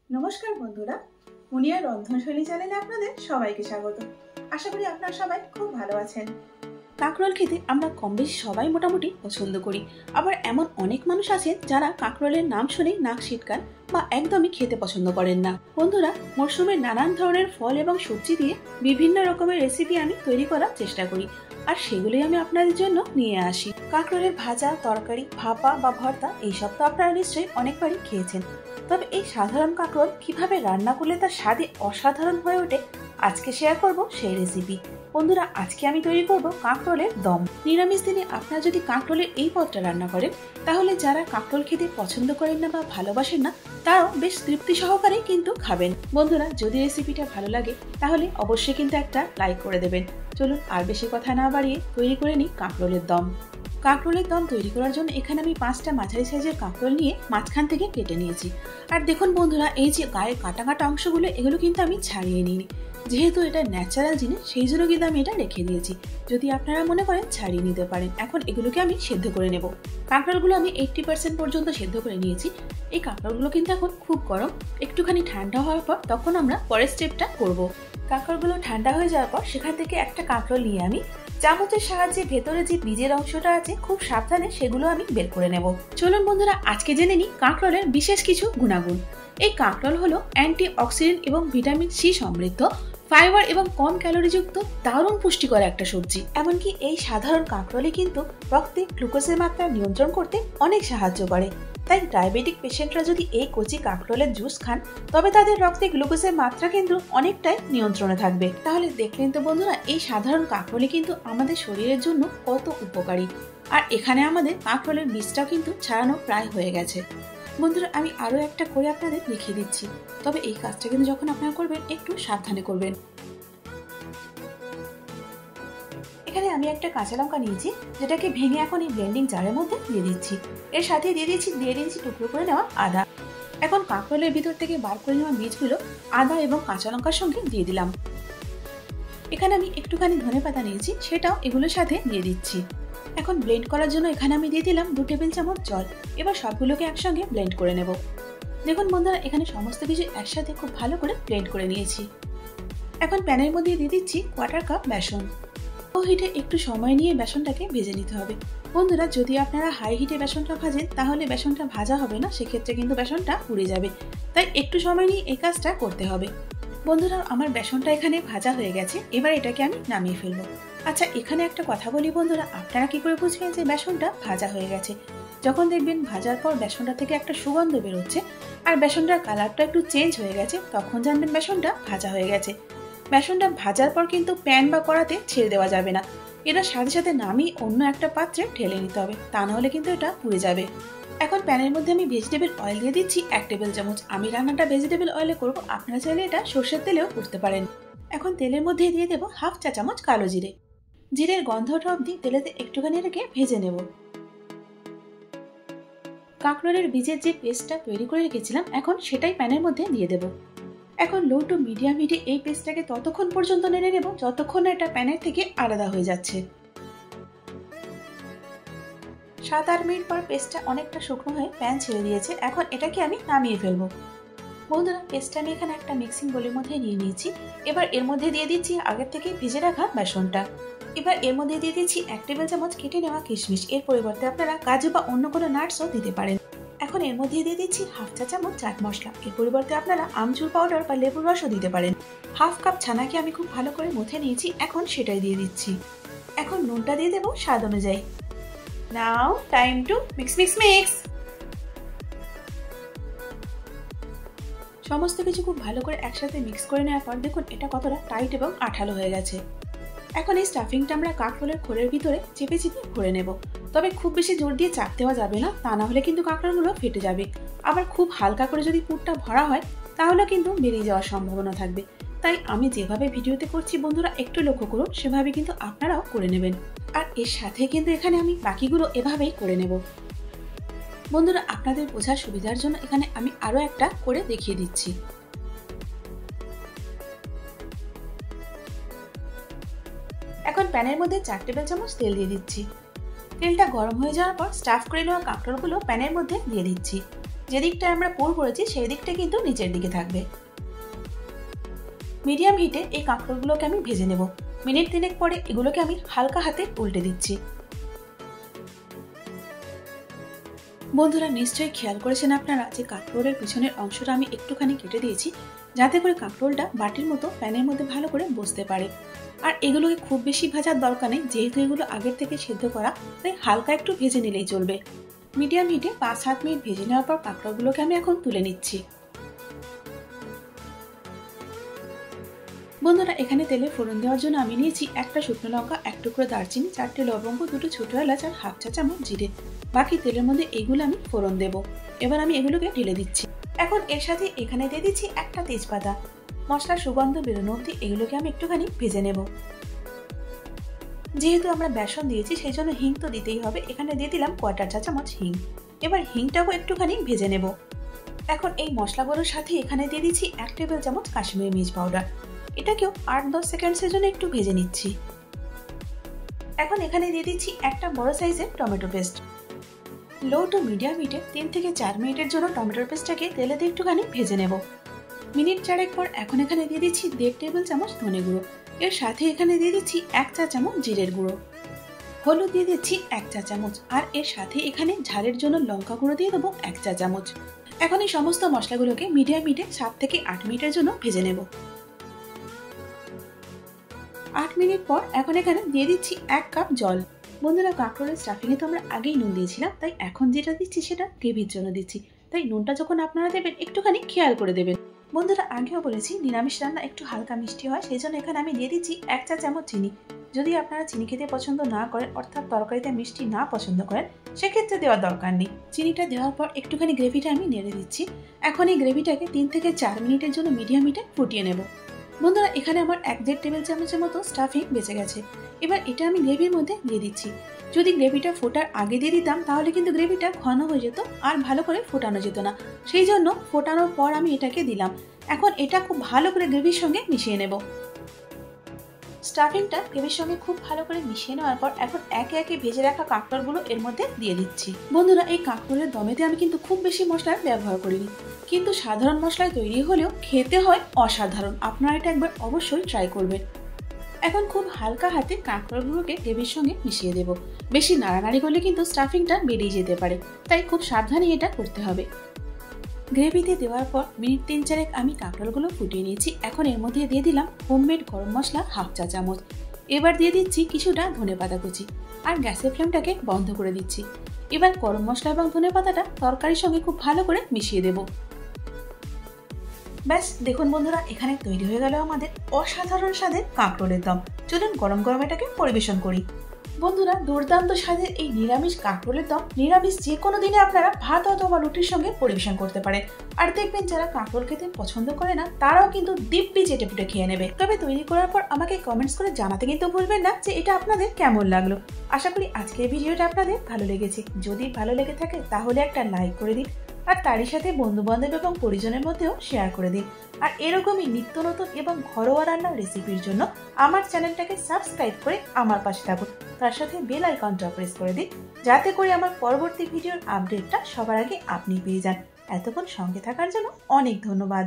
নমস্কার বন্ধুরা, মুনিয়ার রন্ধনশৈলী চ্যানেলে আপনাদের সবাইকে স্বাগত। আশা করি আপনারা সবাই খুব ভালো আছেন। কাঁকরোল খেতে আমরা কম বেশি সবাই মোটামুটি পছন্দ করি। আবার এমন অনেক মানুষ আছেন যারা কাঁকরোলের নাম শুনেই নাক সিটকান বা একদমই খেতে পছন্দ করেন না। বন্ধুরা, মরশুমের নানান ধরনের ফল এবং সবজি দিয়ে বিভিন্ন রকমের রেসিপি আমি তৈরি করার চেষ্টা করি, আর সেগুলোই আমি আপনাদের জন্য নিয়ে আসি। কাঁকরোলের ভাজা, তরকারি, ভাপা বা ভর্তা এইসব তো আপনারা নিশ্চয়ই অনেকবারই খেয়েছেন। তবে এই সাধারণ কাঁকরোল কিভাবে রান্না করলে তার স্বাদে অসাধারণ হয়ে ওঠে, আজকে শেয়ার করব সেই রেসিপি। বন্ধুরা, আজকে আমি তৈরি করব কাঁকরোলের দম। নিরামিষ দিনে আপনারা যদি কাঁকরোলের এই পদটা রান্না করেন, তাহলে যারা কাঁকরোল খেতে পছন্দ করেন না বা ভালোবাসেন না, তারাও বেশ তৃপ্তি সহকারে কিন্তু খাবেন। বন্ধুরা, যদি রেসিপিটা ভালো লাগে তাহলে অবশ্যই কিন্তু একটা লাইক করে দেবেন। চলুন আর বেশি কথা না বাড়িয়ে তৈরি করে নিই কাঁকরোলের দম। কাঁকরোলের দম তৈরি করার জন্য এখানে আমি 5টা মাঝারি সাইজের কাঁকরোল নিয়ে মাঝখান থেকে কেটে নিয়েছি। আর দেখুন বন্ধুরা, এই যে গায়ের কাটা কাটা অংশগুলো, এগুলো কিন্তু আমি ছাড়িয়ে নিইনি। যেহেতু এটা ন্যাচারাল জিনিস, সেই জন্য কিন্তু আমি এটা রেখে দিয়েছি। যদি আপনারা মনে করেন ছাড়িয়ে নিতে পারেন। এখন এগুলোকে আমি সেদ্ধ করে নেব। কাঁকরোলগুলো আমি 80% পর্যন্ত সেদ্ধ করে নিয়েছি। এই কাঁকরোলগুলো কিন্তু এখন খুব গরম। একটুখানি ঠান্ডা হওয়ার পর তখন আমরা পরের স্টেপটা করব। কাঁকরোলগুলো ঠান্ডা হয়ে যাওয়ার পর সেখান থেকে একটা কাঁকরোল নিয়ে আমি চামচের সাহায্যে ভেতরে যে বীজের অংশটা আছে খুব সাবধানে সেগুলো আমি বের করে নেব। চলুন বন্ধুরা, আজকে জেনে নিই কাঁকরোলের বিশেষ কিছু গুণাগুণ। এই কাঁকরোল হলো অ্যান্টি অক্সিডেন্ট এবং ভিটামিন সি সমৃদ্ধ, ফাইবার এবং কম ক্যালোরিযুক্ত দারুণ পুষ্টিকর একটা সবজি। এমনকি এই সাধারণ কাঁকরোলে কিন্তু রক্তে গ্লুকোজের মাত্রা নিয়ন্ত্রণ করতে অনেক সাহায্য করে। তাই ডায়াবেটিক পেশেন্টরা যদি এই কচি কাঁকরোলের জুস খান, তবে তাদের রক্তে গ্লুকোজের মাত্রা কিন্তু অনেকটাই নিয়ন্ত্রণে থাকবে। তাহলে দেখলেন তো বন্ধুরা, এই সাধারণ কাঁকরোলে কিন্তু আমাদের শরীরের জন্য কত উপকারী। আর এখানে আমাদের কাঁকরোলের বীজটাও কিন্তু ছাড়ানো প্রায় হয়ে গেছে। বন্ধুরা, আমি আরো একটা করে আপনাদের দেখিয়ে দিচ্ছি। তবে এই কাজটা কিন্তু যখন আপনারা করবেন একটু সাবধানে করবেন। এখানে আমি একটা কাঁচা লঙ্কা নিয়েছি, যেটাকে ভেঙে এখন এই ব্লেন্ডিং জারের মধ্যে দিয়ে দিচ্ছি। এর সাথে দিয়ে দিচ্ছি টুকরো করে নেওয়া আদা। এখন কাঁকরোলের ভিতর থেকে বার করে নেওয়া বীজগুলো আদা এবং কাঁচা লঙ্কার সঙ্গে দিয়ে দিলাম। এখানে আমি একটুখানি ধনেপাতা নিয়েছি, সেটাও এগুলোর সাথে দিয়ে দিচ্ছি। এখন ব্লেন্ড করার জন্য এখানে আমি দিয়ে দিলাম 2 টেবিল চামচ জল। এবার সবগুলোকে একসঙ্গে ব্লেন্ড করে নেব। দেখুন বন্ধুরা, এখানে সমস্ত কিছু একসাথে খুব ভালো করে ব্লেন্ড করে নিয়েছি। এখন প্যানের মধ্যে দিয়ে দিচ্ছি 1/4 কাপ বেসন। লো হিটে একটু সময় নিয়ে বেসনটাকে ভেজে নিতে হবে। বন্ধুরা, যদি আপনারা হাই হিটে বেসনটা ভাজেন, তাহলে বেসনটা ভাজা হবে না, সেক্ষেত্রে কিন্তু বেসনটা পুড়ে যাবে। তাই একটু সময় নিয়ে এই কাজটা করতে হবে। বন্ধুরা, আমার বেসনটা এখানে ভাজা হয়ে গেছে। এবার এটাকে আমি নামিয়ে ফেলবো। আচ্ছা, এখানে একটা কথা বলি বন্ধুরা, আপনারা কি করে বুঝবেন যে বেসনটা ভাজা হয়ে গেছে? যখন দেখবেন ভাজার পর বেসনটা থেকে একটা সুগন্ধ বেরোচ্ছে আর বেসনটার কালারটা একটু চেঞ্জ হয়ে গেছে, তখন জানবেন বেসনটা ভাজা হয়ে গেছে। বেসনটা ভাজার পর কিন্তু প্যান বা কড়াতে ছেড়ে দেওয়া যাবে না। এটা সাথে সাথে নামিয়ে অন্য একটা পাত্রে ঢেলে নিতে হবে, তা না হলে কিন্তু এটা পুড়ে যাবে। এখন প্যানের মধ্যে আমি ভেজিটেবল অয়েল দিয়ে দিচ্ছি 1 টেবিল চামচ। আমি রান্নাটা ভেজিটেবল অয়েলে করব, আপনারা চাইলে এটা সর্ষের তেলেও করতে পারেন। এখন তেলের মধ্যে দিয়ে দেবো 1/2 চা চামচ কালো জিরে। জিরের গন্ধটা অবধি তেলেতে একটুখানি রেখে ভেজে নেব। কাঁকরোলের বীজের যে পেস্টটা তৈরি করে রেখেছিলাম, এখন সেটাই প্যানের মধ্যে দিয়ে দেব। এখন লো টু মিডিয়াম হিটে এই পেস্টটাকে ততক্ষণ পর্যন্ত নেড়ে নেব যতক্ষণ না এটা প্যানের থেকে আলাদা হয়ে যাচ্ছে। 7-8 মিনিট পর পেস্টটা অনেকটা শুকনো হয়ে প্যান ছেড়ে দিয়েছে। এখন এটাকে আমি নামিয়ে ফেলবো। বন্ধুরা, পেস্টটা আমি এখানে একটা মিক্সিং বোলের মধ্যে নিয়ে নিয়েছি। এবার এর মধ্যে দিয়ে দিচ্ছি আগের থেকে ভিজে রাখা বেসনটা। এবার এর মধ্যে দিয়ে দিচ্ছি 1 টেবিল চামচ কেটে নেওয়া কিশমিশ। এর পরিবর্তে আপনারা কাজু বা অন্য কোনো নাটসও দিতে পারেন। এখন এর মধ্যে দিয়ে দিচ্ছি 1/2 চা চামচ চাট মশলা। এর পরিবর্তে আপনারা আমচুর পাউডার বা লেবুর রসও দিতে পারেন। 1/2 কাপ ছানাকে আমি খুব ভালো করে মথে নিয়েছি, এখন সেটাই দিয়ে দিচ্ছি। এখন নুনটা দিয়ে দেবো স্বাদ অনুযায়ী। Now time to mix mix mix. সমস্ত কিছু খুব ভালো করে একসাথে মিক্স করে নেওয়ার পর দেখুন এটা কতটা টাইট এবং আঠালো হয়ে গেছে। এখন এই স্টাফিংটা আমরা কাঁকরোলের খোলের ভিতরে চেপে চেপে ভরে নেব। তবে খুব বেশি জোর দিয়ে চাপ দেওয়া যাবে না, তা না হলে কিন্তু কাঁকরোলগুলো ফেটে যাবে। আবার খুব হালকা করে যদি পুরটা ভরা হয়, তাহলে কিন্তু বেরিয়ে যাওয়ার সম্ভাবনা থাকবে। তাই আমি যেভাবে ভিডিওতে করছি বন্ধুরা, একটু লক্ষ্য করুন, সেভাবে কিন্তু আপনারাও করে নেবেন। আর এর সাথে কিন্তু এখানে আমি বাকিগুলো এভাবেই করে নেব। বন্ধুরা, আপনাদের বোঝার সুবিধার জন্য এখানে আমি আরো একটা করে দেখিয়ে দিচ্ছি। এখন প্যানের মধ্যে 4 টেবিল চামচ তেল দিয়ে দিচ্ছি। তেলটা গরম হয়ে যাওয়ার পর স্টাফ করে নেওয়া কাঁকরোলগুলো প্যানের মধ্যে দিয়ে দিচ্ছি। যে দিকটায় আমরা পুর করেছি সেই দিকটা কিন্তু নিচের দিকে থাকবে। মিডিয়াম হিটে এই কাঁকরোলগুলোকে আমি ভেজে নেব। মিনিট 3 পরে এগুলোকে আমি হালকা হাতে উল্টে দিচ্ছি। বন্ধুরা নিশ্চয়ই খেয়াল করেছেন আপনারা যে কাঁকরোলের পিছনের অংশটা আমি একটুখানি কেটে দিয়েছি, যাতে করে কাঁকরোলটা বাটির মতো প্যানের মধ্যে ভালো করে বসতে পারে। আর এগুলোকে খুব বেশি ভাজার দরকার নেই, যেহেতু এগুলো আগের থেকে সেদ্ধ করা, তাই হালকা একটু ভেজে নিলেই চলবে। মিডিয়াম হিটে 5-7 মিনিট ভেজে নেওয়ার পর কাঁকরোলগুলোকে আমি এখন তুলে নিচ্ছি। বন্ধুরা এখানে তেলে ফোড়ন দেওয়ার জন্য আমি নিয়েছি একটা শুকনো লঙ্কা, 1 টুকরো দারচিনি, 4টে লবঙ্গ, 2টো ছোট এলাচ আর 1/2 চা চামচ জিরে। বাকি তেলের মধ্যে এগুলো আমি ফোড়ন দেব। এবার আমি এগুলোকে ঢেলে দিচ্ছি। এখন এর সাথে এখানে দিয়ে দিচ্ছি একটা তেজপাতা। মশলার সুগন্ধ বেরোনো অবধি এগুলোকে আমি একটুখানি ভেজে নেব। যেহেতু আমরা বেসন দিয়েছি সেই জন্য হিং তো দিতেই হবে। এখানে দিয়ে দিলাম 1/4 চা চামচ হিং। এবার হিংটাও একটুখানি ভেজে নেব। এখন এই মশলাগুলোর সাথে এখানে দিয়ে দিচ্ছি 1 টেবিল চামচ কাশ্মীরি মির্চ পাউডার। এটাকেও 8-10 সেকেন্ডের জন্য একটু ভেজে নিচ্ছি। এখন এখানে দিয়ে দিচ্ছি একটা বড় সাইজের tomato paste. Low to medium হিটে 3 থেকে 4 মিনিটের জন্য টমেটোর পেস্টটাকে তেলে দিয়ে একটুখানি ভেজে নেব। মিনিট 4 পর এখন এখানে দিয়ে দিচ্ছি 1.5 টেবিল চামচ ধনে গুঁড়ো। এর সাথে এখানে দিয়ে দিচ্ছি 1 চা চামচ জিরের গুঁড়ো। হলুদ দিয়ে দিচ্ছি 1 চা চামচ। আর এর সাথে এখানে ঝালের জন্য লঙ্কা গুঁড়ো দিয়ে দেবো 1 চা চামচ। এখন এই সমস্ত মশলাগুলোকে মিডিয়াম হিটে 7 থেকে 8 মিনিটের জন্য ভেজে নেব। 8 মিনিট পর এখন এখানে দিয়ে দিচ্ছি 1 কাপ জল। বন্ধুরা কাঁকরোলের স্টাফিংয়ে তো আমরা আগেই নুন দিয়েছিলাম, তাই এখন যেটা দিচ্ছি সেটা গ্রেভির জন্য দিচ্ছি। তাই নুনটা যখন আপনারা দেবেন একটুখানি খেয়াল করে দেবেন। বন্ধুরা আগেও বলেছি নিরামিষ রান্না একটু হালকা মিষ্টি হয়, সেই জন্য এখানে আমি দিয়ে দিচ্ছি 1 চা চামচ চিনি। যদি আপনারা চিনি খেতে পছন্দ না করেন, অর্থাৎ তরকারিতে মিষ্টি না পছন্দ করেন, সেক্ষেত্রে দেওয়ার দরকার নেই। চিনিটা দেওয়ার পর একটুখানি গ্রেভিটা আমি নেড়ে দিচ্ছি। এখন এই গ্রেভিটাকে 3 থেকে 4 মিনিটের জন্য মিডিয়াম হিটে ফুটিয়ে নেব। বন্ধুরা এখানে আমার 1-1.5 টেবিল চামচের মতো স্টাফিং বেঁচে গেছে। এবার এটা আমি গ্রেভির মধ্যে দিয়ে দিচ্ছি। যদি গ্রেভিটা ফোটার আগে দিয়ে দিতাম তাহলে কিন্তু গ্রেভিটা ঘন হয়ে যেত আর ভালো করে ফোটানো যেত না। সেই জন্য ফোটানোর পর আমি এটাকে দিলাম। এখন এটা খুব ভালো করে গ্রেভির সঙ্গে মিশিয়ে নেব। স্টাফিংটা গ্রেভির সঙ্গে খুব ভালো করে মিশিয়ে নেওয়ার পর এখন একে একে ভেজে রাখা কাঁকরোলগুলো এর মধ্যে দিয়ে দিচ্ছি। বন্ধুরা এই কাঁকরোলের দমেতে আমি কিন্তু খুব বেশি মশলার ব্যবহার করিনি, কিন্তু সাধারণ মশলায় তৈরি হলেও খেতে হয় অসাধারণ। আপনারা এটা একবার অবশ্যই ট্রাই করবেন। এখন খুব হালকা হাতে কাঁকরোলগুলোকে গ্রেভির সঙ্গে মিশিয়ে দেব। বেশি নাড়ানাড়ি করলে কিন্তু স্টাফিংটা বেরিয়ে যেতে পারে, তাই খুব সাবধানে এটা করতে হবে। গ্রেভিতে দেওয়ার পর মিনিট 3-4 আমি কাঁকরোলগুলো ফুটিয়ে নিয়েছি। এখন এর মধ্যে দিয়ে দিলাম হোমমেড গরম মশলা 1/2 চা চামচ। এবার দিয়ে দিচ্ছি কিছুটা ধনেপাতা কুচি আর গ্যাসের ফ্লেমটাকে বন্ধ করে দিচ্ছি। এবার গরম মশলা এবং ধনেপাতাটা তরকারির সঙ্গে খুব ভালো করে মিশিয়ে দেব। ব্যাস দেখুন বন্ধুরা, এখানে তৈরি হয়ে গেল আমাদের অসাধারণ স্বাদের কাঁকরোলের দম। চলুন গরম গরম এটাকে পরিবেশন করি। বন্ধুরা দুর্দান্ত স্বাদের এই নিরামিষ কাঁকরোলের দম নিরামিষ যে কোনো দিনে আপনারা ভাত অথবা রুটির সঙ্গে পরিবেশন করতে পারেন। আর দেখবেন যারা কাঁকরোল খেতে পছন্দ করে না তারাও কিন্তু দিব্যি চেটেপুটে খেয়ে নেবে। তবে তৈরি করার পর আমাকে কমেন্টস করে জানাতে কিন্তু ভুলবেন না যে এটা আপনাদের কেমন লাগলো। আশা করি আজকের ভিডিওটা আপনাদের ভালো লেগেছে। যদি ভালো লেগে থাকে তাহলে একটা লাইক করে দিন, আর তারই সাথে বন্ধু বান্ধব এবং পরিজনের মধ্যেও শেয়ার করে দিন। আর এরকমই নিত্য নতুন এবং ঘরোয়া রান্নার রেসিপির জন্য আমার চ্যানেলটাকে সাবস্ক্রাইব করে আমার পাশে থাকুন। তার সাথে বেল আইকনটা প্রেস করে দিন, যাতে করে আমার পরবর্তী ভিডিওর আপডেটটা সবার আগে আপনি পেয়ে যান। এতক্ষণ সঙ্গে থাকার জন্য অনেক ধন্যবাদ।